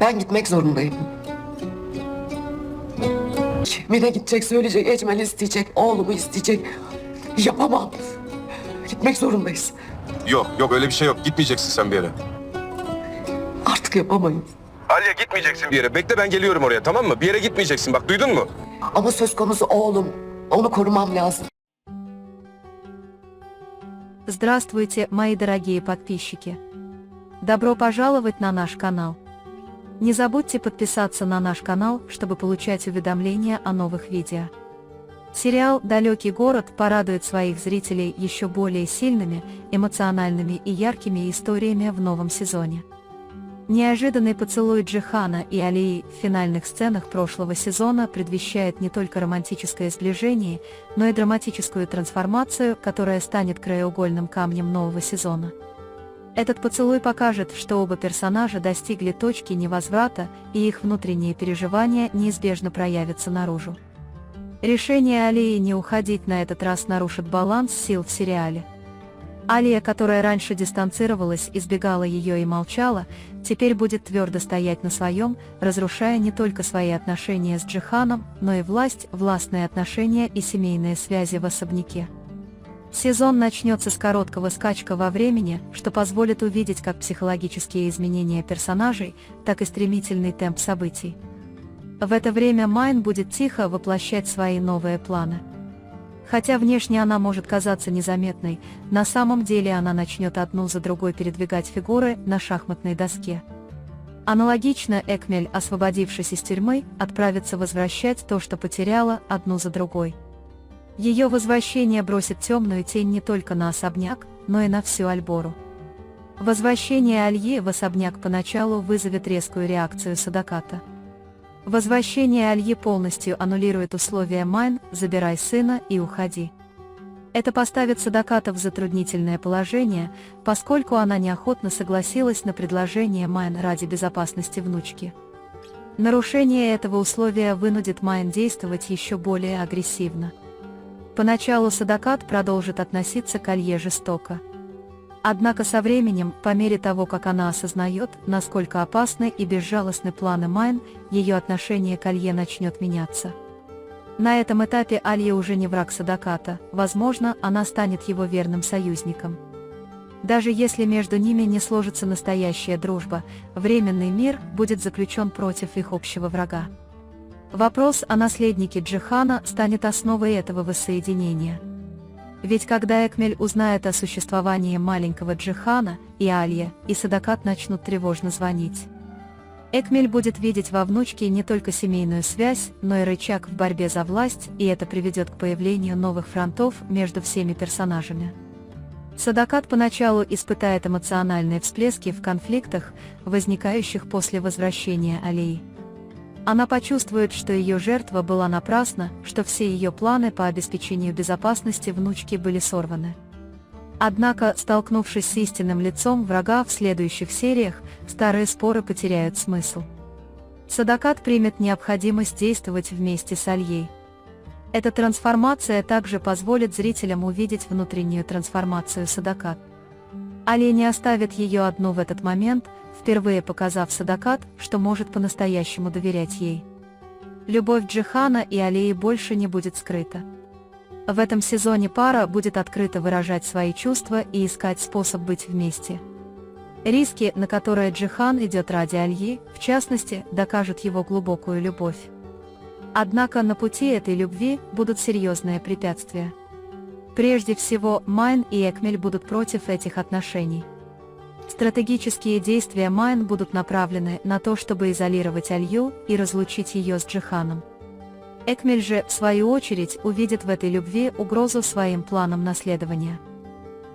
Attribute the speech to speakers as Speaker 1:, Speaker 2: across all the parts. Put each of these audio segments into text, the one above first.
Speaker 1: Ben gitmek zorundayım. Mine gidecek, söyleyecek, Ecmel isteyecek, oğlumu isteyecek. Yapamam. Gitmek zorundayız.
Speaker 2: Yok yok öyle bir şey yok. Gitmeyeceksin sen bir yere.
Speaker 1: Artık yapamayız.
Speaker 2: Aliye gitmeyeceksin bir yere. Bekle ben geliyorum oraya, tamam mı? Bir yere gitmeyeceksin, bak duydun mu?
Speaker 1: Ama söz konusu oğlum. Onu korumam lazım.
Speaker 3: Здравствуйте, мои дорогие подписчики! Добро пожаловать на наш канал! Не забудьте подписаться на наш канал, чтобы получать уведомления о новых видео. Сериал «Далекий город» порадует своих зрителей еще более сильными, эмоциональными и яркими историями в новом сезоне. Неожиданный поцелуй Джихана и Алии в финальных сценах прошлого сезона предвещает не только романтическое сближение, но и драматическую трансформацию, которая станет краеугольным камнем нового сезона. Этот поцелуй покажет, что оба персонажа достигли точки невозврата, и их внутренние переживания неизбежно проявятся наружу. Решение Алии не уходить на этот раз нарушит баланс сил в сериале. Алия, которая раньше дистанцировалась, избегала ее и молчала, теперь будет твердо стоять на своем, разрушая не только свои отношения с Джиханом, но и властные отношения и семейные связи в особняке. Сезон начнется с короткого скачка во времени, что позволит увидеть как психологические изменения персонажей, так и стремительный темп событий. В это время Майн будет тихо воплощать свои новые планы. Хотя внешне она может казаться незаметной, на самом деле она начнет одну за другой передвигать фигуры на шахматной доске. Аналогично Экмель, освободившись из тюрьмы, отправится возвращать то, что потеряла, одну за другой. Ее возвращение бросит темную тень не только на особняк, но и на всю Альбору. Возвращение Альи в особняк поначалу вызовет резкую реакцию Садаката. Возвращение Альи полностью аннулирует условия Майн «забирай сына и уходи». Это поставит Садаката в затруднительное положение, поскольку она неохотно согласилась на предложение Майн ради безопасности внучки. Нарушение этого условия вынудит Майн действовать еще более агрессивно. Поначалу Садакат продолжит относиться к Алье жестоко. Однако со временем, по мере того, как она осознает, насколько опасны и безжалостны планы Майн, ее отношение к Алье начнет меняться. На этом этапе Алья уже не враг Садаката, возможно, она станет его верным союзником. Даже если между ними не сложится настоящая дружба, временный мир будет заключен против их общего врага. Вопрос о наследнике Джихана станет основой этого воссоединения. Ведь когда Экмель узнает о существовании маленького Джихана, и Алья, и Садакат начнут тревожно звонить. Экмель будет видеть во внучке не только семейную связь, но и рычаг в борьбе за власть, и это приведет к появлению новых фронтов между всеми персонажами. Садакат поначалу испытает эмоциональные всплески в конфликтах, возникающих после возвращения Алии. Она почувствует, что ее жертва была напрасна, что все ее планы по обеспечению безопасности внучки были сорваны. Однако, столкнувшись с истинным лицом врага в следующих сериях, старые споры потеряют смысл. Садакат примет необходимость действовать вместе с Альей. Эта трансформация также позволит зрителям увидеть внутреннюю трансформацию Садакат. Али не оставит ее одну в этот момент, впервые показав Садакат, что может по-настоящему доверять ей. Любовь Джихана и Алии больше не будет скрыта. В этом сезоне пара будет открыто выражать свои чувства и искать способ быть вместе. Риски, на которые Джихан идет ради Альи, в частности, докажут его глубокую любовь. Однако на пути этой любви будут серьезные препятствия. Прежде всего, Майн и Экмель будут против этих отношений. Стратегические действия Майн будут направлены на то, чтобы изолировать Алью и разлучить ее с Джиханом. Экмель же, в свою очередь, увидит в этой любви угрозу своим планам наследования.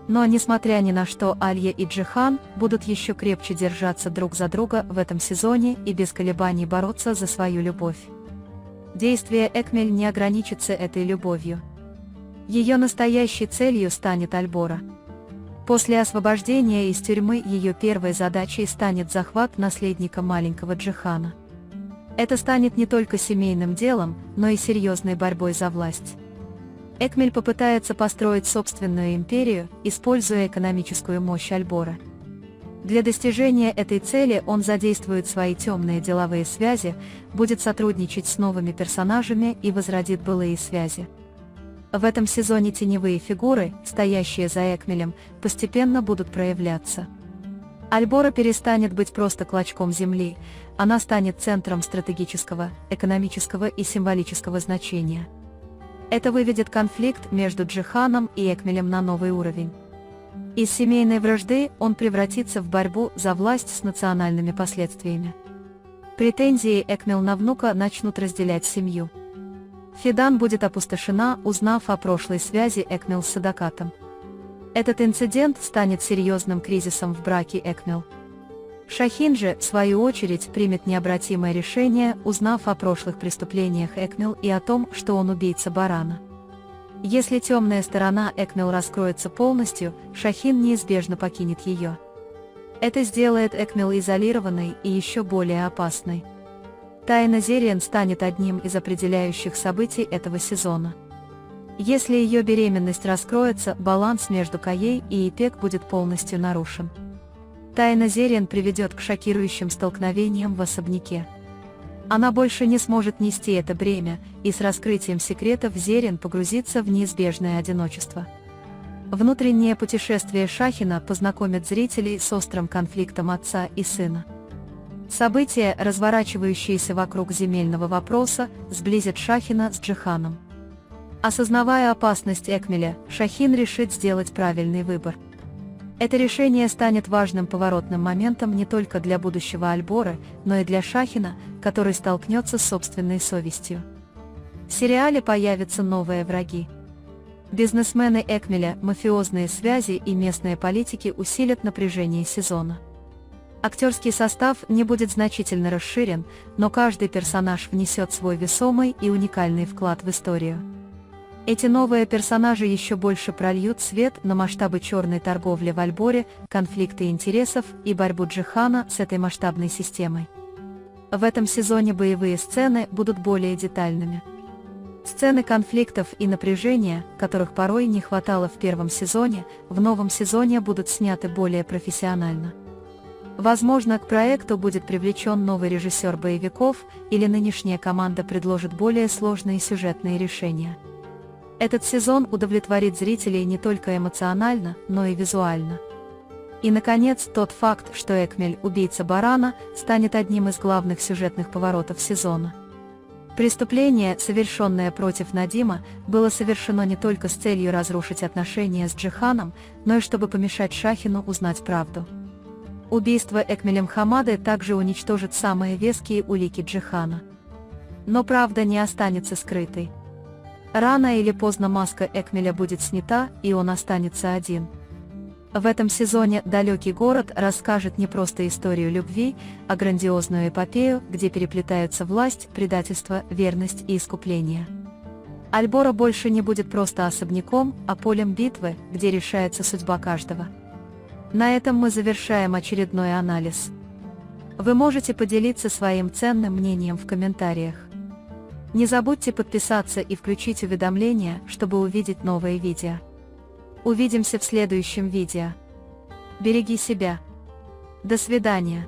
Speaker 3: Но несмотря ни на что, Алья и Джихан будут еще крепче держаться друг за друга в этом сезоне и без колебаний бороться за свою любовь. Действие Экмель не ограничится этой любовью. Ее настоящей целью станет Альбора. После освобождения из тюрьмы ее первой задачей станет захват наследника маленького Джихана. Это станет не только семейным делом, но и серьезной борьбой за власть. Экмель попытается построить собственную империю, используя экономическую мощь Альбора. Для достижения этой цели он задействует свои темные деловые связи, будет сотрудничать с новыми персонажами и возродит былые связи. В этом сезоне теневые фигуры, стоящие за Экмелем, постепенно будут проявляться. Альбора перестанет быть просто клочком земли, она станет центром стратегического, экономического и символического значения. Это выведет конфликт между Джиханом и Экмелем на новый уровень. Из семейной вражды он превратится в борьбу за власть с национальными последствиями. Претензии Экмел на внука начнут разделять семью. Фидан будет опустошена, узнав о прошлой связи Экмел с Садакатом. Этот инцидент станет серьезным кризисом в браке Экмел. Шахин же, в свою очередь, примет необратимое решение, узнав о прошлых преступлениях Экмел и о том, что он убийца Барана. Если темная сторона Экмел раскроется полностью, Шахин неизбежно покинет ее. Это сделает Экмел изолированной и еще более опасной. Тайна Зериан станет одним из определяющих событий этого сезона. Если ее беременность раскроется, баланс между Каей и Ипек будет полностью нарушен. Тайна Зериан приведет к шокирующим столкновениям в особняке. Она больше не сможет нести это бремя, и с раскрытием секретов Зериан погрузится в неизбежное одиночество. Внутреннее путешествие Шахина познакомит зрителей с острым конфликтом отца и сына. События, разворачивающиеся вокруг земельного вопроса, сблизят Шахина с Джиханом. Осознавая опасность Экмеля, Шахин решит сделать правильный выбор. Это решение станет важным поворотным моментом не только для будущего Альборы, но и для Шахина, который столкнется с собственной совестью. В сериале появятся новые враги. Бизнесмены Экмеля, мафиозные связи и местные политики усилят напряжение сезона. Актерский состав не будет значительно расширен, но каждый персонаж внесет свой весомый и уникальный вклад в историю. Эти новые персонажи еще больше прольют свет на масштабы черной торговли в Альборе, конфликты интересов и борьбу Джихана с этой масштабной системой. В этом сезоне боевые сцены будут более детальными. Сцены конфликтов и напряжения, которых порой не хватало в первом сезоне, в новом сезоне будут сняты более профессионально. Возможно, к проекту будет привлечен новый режиссер боевиков, или нынешняя команда предложит более сложные сюжетные решения. Этот сезон удовлетворит зрителей не только эмоционально, но и визуально. И, наконец, тот факт, что Экмель, убийца Барана, станет одним из главных сюжетных поворотов сезона. Преступление, совершенное против Надима, было совершено не только с целью разрушить отношения с Джиханом, но и чтобы помешать Шахину узнать правду. Убийство Экмелем Хамады также уничтожит самые веские улики Джихана. Но правда не останется скрытой. Рано или поздно маска Экмеля будет снята, и он останется один. В этом сезоне «Далекий город» расскажет не просто историю любви, а грандиозную эпопею, где переплетаются власть, предательство, верность и искупление. Альбора больше не будет просто особняком, а полем битвы, где решается судьба каждого. На этом мы завершаем очередной анализ. Вы можете поделиться своим ценным мнением в комментариях. Не забудьте подписаться и включить уведомления, чтобы увидеть новые видео. Увидимся в следующем видео. Береги себя. До свидания.